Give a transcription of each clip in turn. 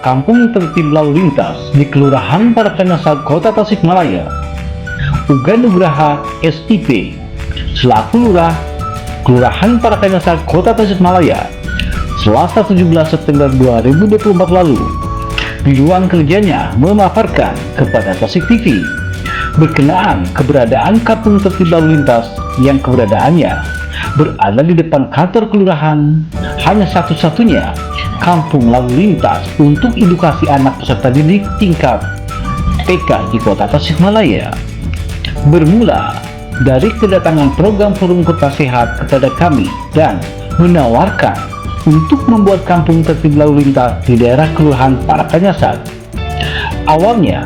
Kampung Tertib Lalu Lintas di Kelurahan Parakanasa, Kota Tasikmalaya. Uga Nugraha SIP selaku Lurah Kelurahan Parakanasa, Kota Tasikmalaya, Selasa 17 September 2024 lalu, di ruang kerjanya memaparkan kepada Tasik TV berkenaan keberadaan Kampung Tertib Lalu Lintas yang keberadaannya berada di depan kantor kelurahan, hanya satu-satunya kampung lalu lintas untuk edukasi anak peserta didik tingkat TK di Kota Tasikmalaya. Bermula dari kedatangan program Forum Kota Sehat kepada kami dan menawarkan untuk membuat kampung tertib lalu lintas di daerah Kelurahan Parakanasa. Awalnya,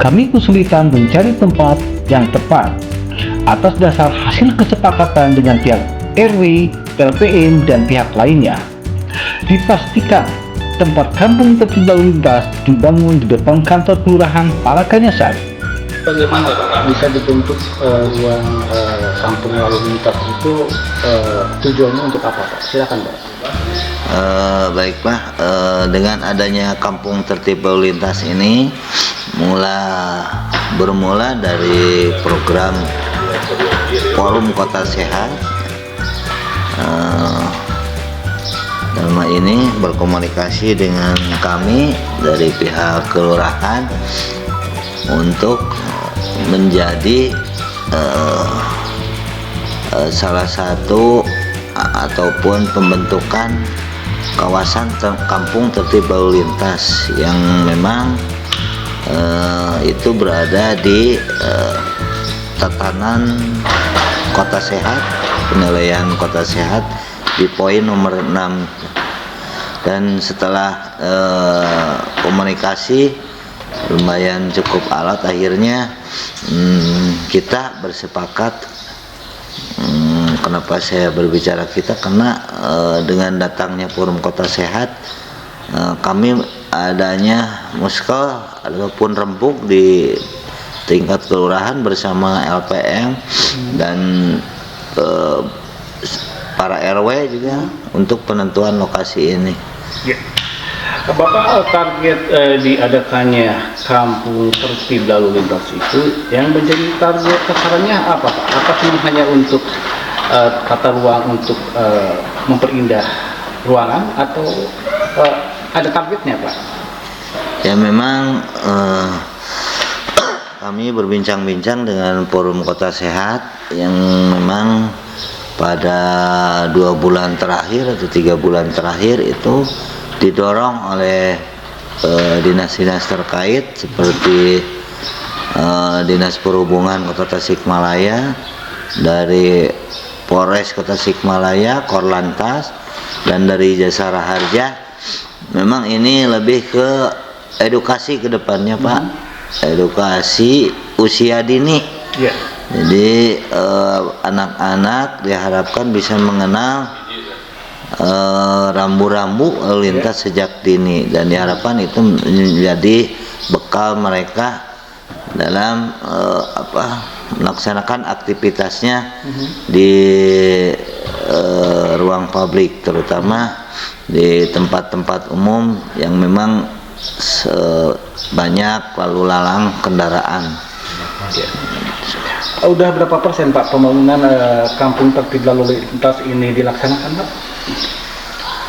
kami kesulitan mencari tempat yang tepat atas dasar hasil kesepakatan dengan pihak RW, LPM, dan pihak lainnya. Dipastikan tempat kampung tertib lalu lintas dibangun di depan kantor Kelurahan Parakanasa. Bagaimana Pak bisa dibentuk ruang kampung lalu lintas itu, tujuannya untuk apa Pak? Silakan Pak. Baik Pak, dengan adanya kampung tertib lalu lintas ini bermula dari program Forum Kota Sehat. Dalam hal ini berkomunikasi dengan kami dari pihak kelurahan untuk menjadi salah satu ataupun pembentukan kawasan kampung tertib lalu lintas yang memang itu berada di tatanan Kota Sehat, penilaian Kota Sehat di poin nomor 6. Dan setelah komunikasi lumayan cukup alat, akhirnya kita bersepakat. Kenapa saya berbicara kita? Karena dengan datangnya Forum Kota Sehat, kami adanya muskel ataupun rembuk di tingkat kelurahan bersama LPM dan para RW juga untuk penentuan lokasi ini. Ya. Bapak, target diadakannya kampung tertib lalu lintas itu yang menjadi target sasarannya apa Pak? Apa cuma hanya untuk tata ruang untuk memperindah ruangan atau ada targetnya Pak? Ya memang kami berbincang-bincang dengan Forum Kota Sehat yang memang pada 2 bulan terakhir atau 3 bulan terakhir itu didorong oleh dinas-dinas terkait seperti Dinas Perhubungan Kota Tasikmalaya, dari Polres Kota Tasikmalaya, Korlantas, dan dari Jasara Harja. Memang ini lebih ke edukasi ke depannya Pak, edukasi usia dini. Yeah. Jadi anak-anak diharapkan bisa mengenal rambu-rambu lalu lintas sejak dini, dan diharapkan itu menjadi bekal mereka dalam melaksanakan aktivitasnya di ruang publik, terutama di tempat-tempat umum yang memang banyak lalu lalang kendaraan. Udah berapa persen Pak pembangunan kampung tertib lalu lintas ini dilaksanakan Pak?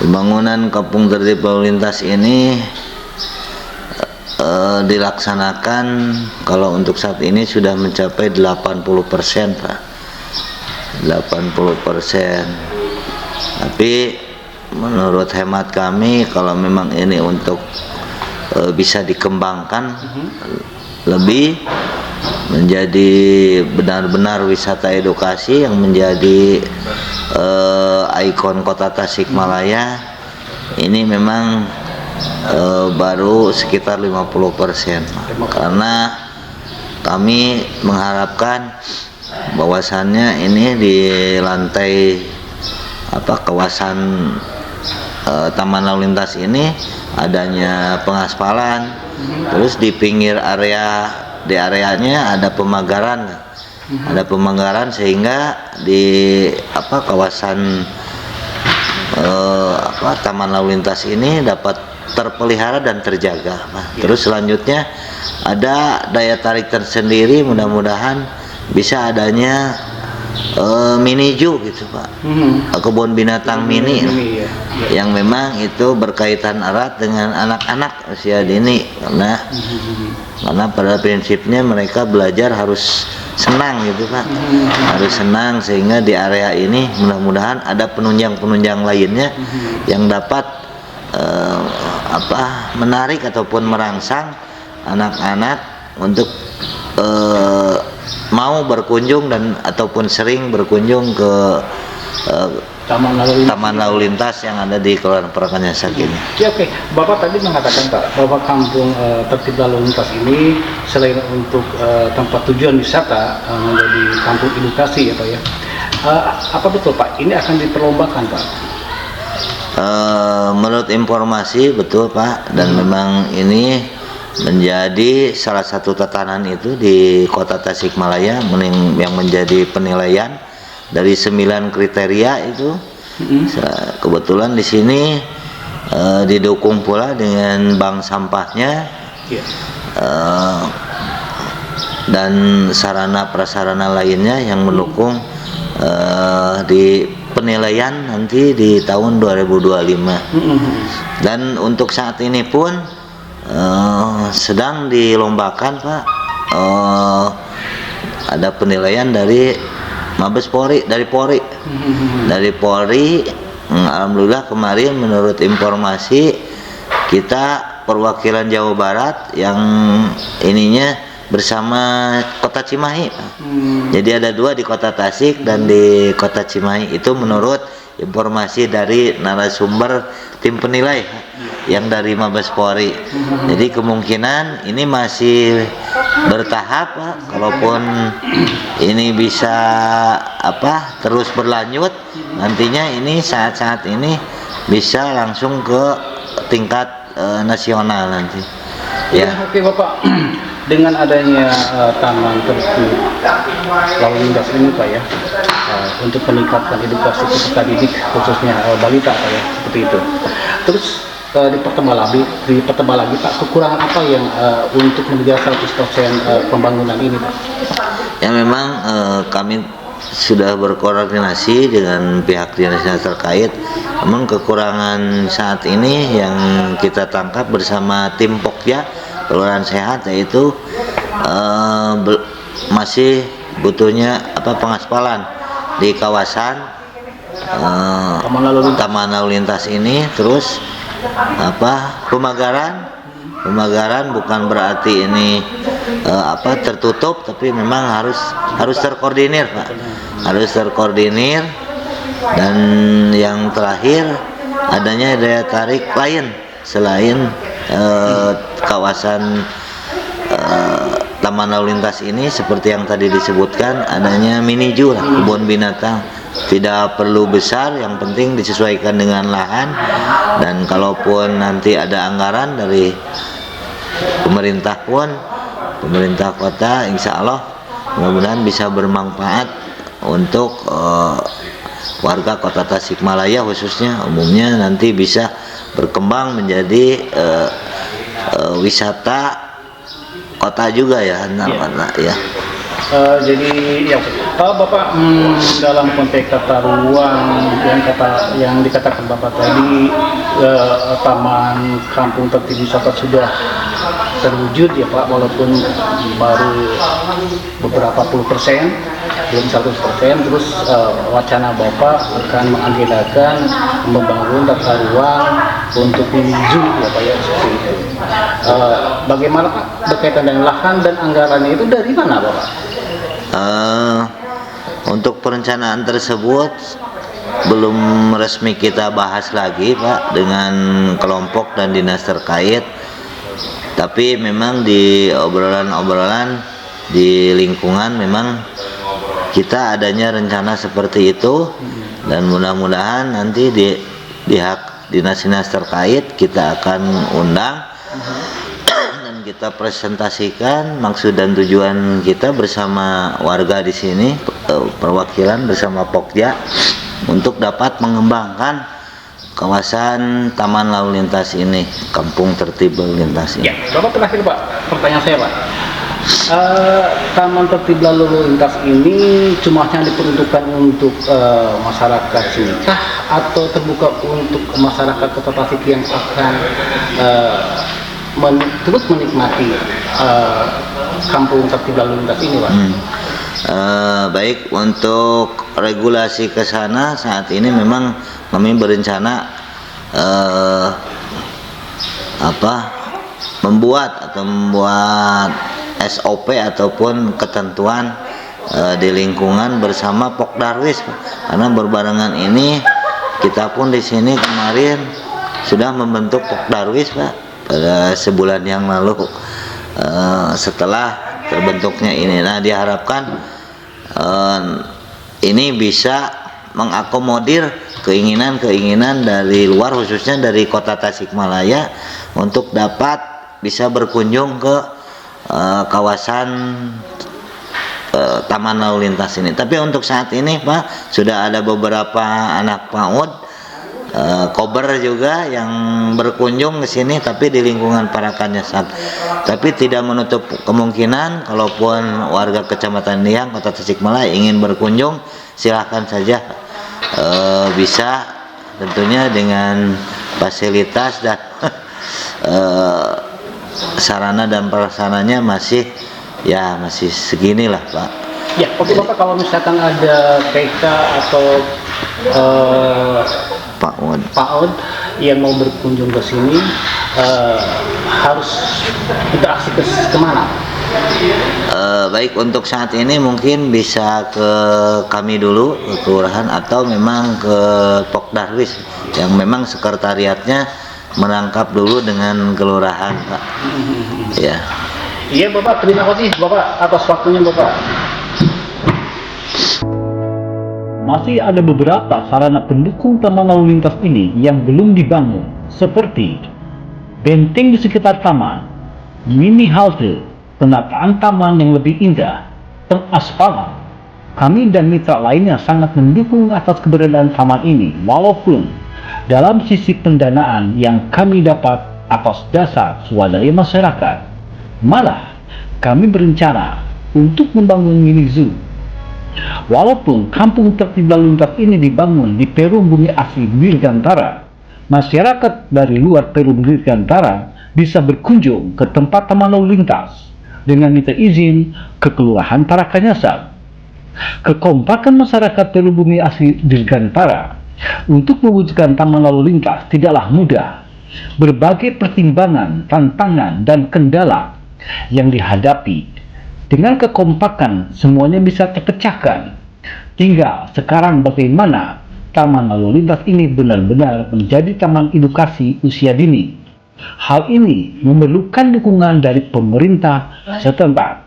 Pembangunan kampung tertib lalu lintas ini dilaksanakan kalau untuk saat ini sudah mencapai 80% Pak, 80%. Tapi menurut hemat kami, kalau memang ini untuk bisa dikembangkan lebih menjadi benar-benar wisata edukasi yang menjadi ikon Kota Tasikmalaya, ini memang baru sekitar 50%, karena kami mengharapkan bahwasannya ini di lantai kawasan taman lalu lintas ini adanya pengaspalan, terus di pinggir areanya ada pemagaran, sehingga di kawasan taman lalu lintas ini dapat terpelihara dan terjaga, Pak. Terus selanjutnya ada daya tarik tersendiri, mudah-mudahan bisa adanya mini zoo gitu, Pak. Kebun binatang mini ya. yang memang itu berkaitan erat dengan anak-anak usia dini, karena pada prinsipnya mereka belajar harus senang gitu, Pak. Harus senang, sehingga di area ini mudah-mudahan ada penunjang-penunjang lainnya yang dapat menarik ataupun merangsang anak-anak untuk mau berkunjung dan ataupun sering berkunjung ke taman lalu lintas yang ada di Kelurahan Prakanyasak ini. Ya, oke. Bapak tadi mengatakan, Pak, bahwa kampung tertib lalu lintas ini selain untuk tempat tujuan wisata menjadi kampung edukasi ya, Pak ya. Apa betul, Pak? Ini akan diperlombakan, Pak? Menurut informasi betul, Pak, dan memang ini menjadi salah satu tatanan itu di Kota Tasikmalaya yang menjadi penilaian dari 9 kriteria itu. Kebetulan di sini didukung pula dengan bank sampahnya, dan sarana prasarana lainnya yang mendukung di penilaian nanti di tahun 2025. Dan untuk saat ini pun sedang dilombakan, Pak. Ada penilaian dari Mabes Polri, dari Polri. Alhamdulillah kemarin menurut informasi kita perwakilan Jawa Barat yang ininya bersama Kota Cimahi. Jadi ada 2 di Kota Tasik dan di Kota Cimahi, itu menurut informasi dari narasumber tim penilai yang dari Mabes Polri. Jadi kemungkinan ini masih bertahap, Pak. Kalaupun ini bisa terus berlanjut, nantinya ini saat-saat ini bisa langsung ke tingkat nasional nanti. Ya, oke, Bapak. Dengan adanya taman tertib lalu lintas ini, Pak ya, untuk meningkatkan edukasi peserta didik khususnya balita, Pak ya, seperti itu. Terus dipertebal lagi, Pak, kekurangan apa yang untuk mengejar 100% pembangunan ini, Pak? Ya, memang kami sudah berkoordinasi dengan pihak dinas terkait. Namun kekurangan saat ini yang kita tangkap bersama tim Pokja Kelurahan Sehat, yaitu masih butuhnya pengaspalan di kawasan taman lalu lintas ini. Terus pemagaran bukan berarti ini tertutup, tapi memang harus terkoordinir, Pak. Harus terkoordinir. Dan yang terakhir, adanya daya tarik lain selain kawasan taman lalu lintas ini, seperti yang tadi disebutkan, adanya mini zoo, kebun binatang. Tidak perlu besar, yang penting disesuaikan dengan lahan. Dan kalaupun nanti ada anggaran dari pemerintah kota, insya Allah mudah-mudahan bisa bermanfaat untuk warga Kota Tasikmalaya khususnya. Umumnya nanti bisa berkembang menjadi wisata kota juga ya, ya. Jadi ya, Bapak, dalam konteks tata ruang yang dikatakan Bapak tadi, taman kampung tertib wisata sudah terwujud ya, Pak, walaupun baru beberapa puluh%, belum 100%. Terus wacana Bapak akan mengagendakan membangun tata ruang untuk mini zoo ya, Pak ya, seperti itu. Bagaimana, Pak, berkaitan dengan lahan dan anggarannya itu dari mana, Bapak? Untuk perencanaan tersebut belum resmi kita bahas lagi, Pak, dengan kelompok dan dinas terkait. Tapi memang di obrolan-obrolan di lingkungan memang kita adanya rencana seperti itu, dan mudah-mudahan nanti di hak dinas-dinas terkait kita akan undang dan kita presentasikan maksud dan tujuan kita bersama warga di sini, perwakilan bersama Pokja, untuk dapat mengembangkan kawasan Taman Lalu Lintas ini, Kampung Tertib Lalu Lintas ini. Ya, Bapak terakhir Pak, pertanyaan saya Pak. Taman Tertib Lalu Lintas ini cuma hanya diperuntukkan untuk masyarakat sini kah, atau terbuka untuk masyarakat Kota Tasik yang akan terus menikmati Kampung Tertib Lalu Lintas ini Pak? Baik, untuk regulasi ke sana saat ini memang kami berencana membuat SOP ataupun ketentuan di lingkungan bersama Pokdarwis, karena berbarengan ini kita pun di sini kemarin sudah membentuk Pokdarwis Pak pada sebulan yang lalu. Setelah terbentuknya ini, nah diharapkan ini bisa mengakomodir keinginan-keinginan dari luar, khususnya dari Kota Tasikmalaya, untuk dapat bisa berkunjung ke kawasan Taman Lalu Lintas ini. Tapi untuk saat ini Pak, sudah ada beberapa anak PAUD, kober juga yang berkunjung ke sini, tapi di lingkungan Parakanyasak. Tapi tidak menutup kemungkinan kalaupun warga Kecamatan Liang, Kota Tasikmalaya ingin berkunjung, silahkan saja, bisa, tentunya dengan fasilitas dan sarana dan prasarananya masih seginilah Pak. Ya, oke Bapak, kalau misalkan ada TK atau PAUD yang mau berkunjung ke sini, harus interaksi kemana? Baik, untuk saat ini mungkin bisa ke kami dulu, ke kelurahan, atau memang ke Pokdarwis yang memang sekretariatnya merangkap dulu dengan kelurahan Pak. Ya. Iya Bapak, terima kasih Bapak atas waktunya Bapak. Masih ada beberapa sarana pendukung taman lalu lintas ini yang belum dibangun, seperti benteng di sekitar taman, mini halte, penataan taman yang lebih indah, pengaspalan. Kami dan mitra lainnya sangat mendukung atas keberadaan taman ini, walaupun dalam sisi pendanaan yang kami dapat atas dasar swadaya masyarakat. Malah, kami berencana untuk membangun mini zoo. Walaupun Kampung Tertib Lalu Lintas ini dibangun di Perum Bumi Asli Dirgantara, masyarakat dari luar Perum Dirgantara bisa berkunjung ke tempat taman lalu lintas dengan minta izin ke Kelurahan Parakanyasak. Kekompakan masyarakat Perum Bumi Asli Dirgantara untuk mewujudkan taman lalu lintas tidaklah mudah. Berbagai pertimbangan, tantangan, dan kendala yang dihadapi, dengan kekompakan semuanya bisa terpecahkan. Tinggal sekarang bagaimana taman lalu lintas ini benar-benar menjadi taman edukasi usia dini. Hal ini memerlukan dukungan dari pemerintah setempat.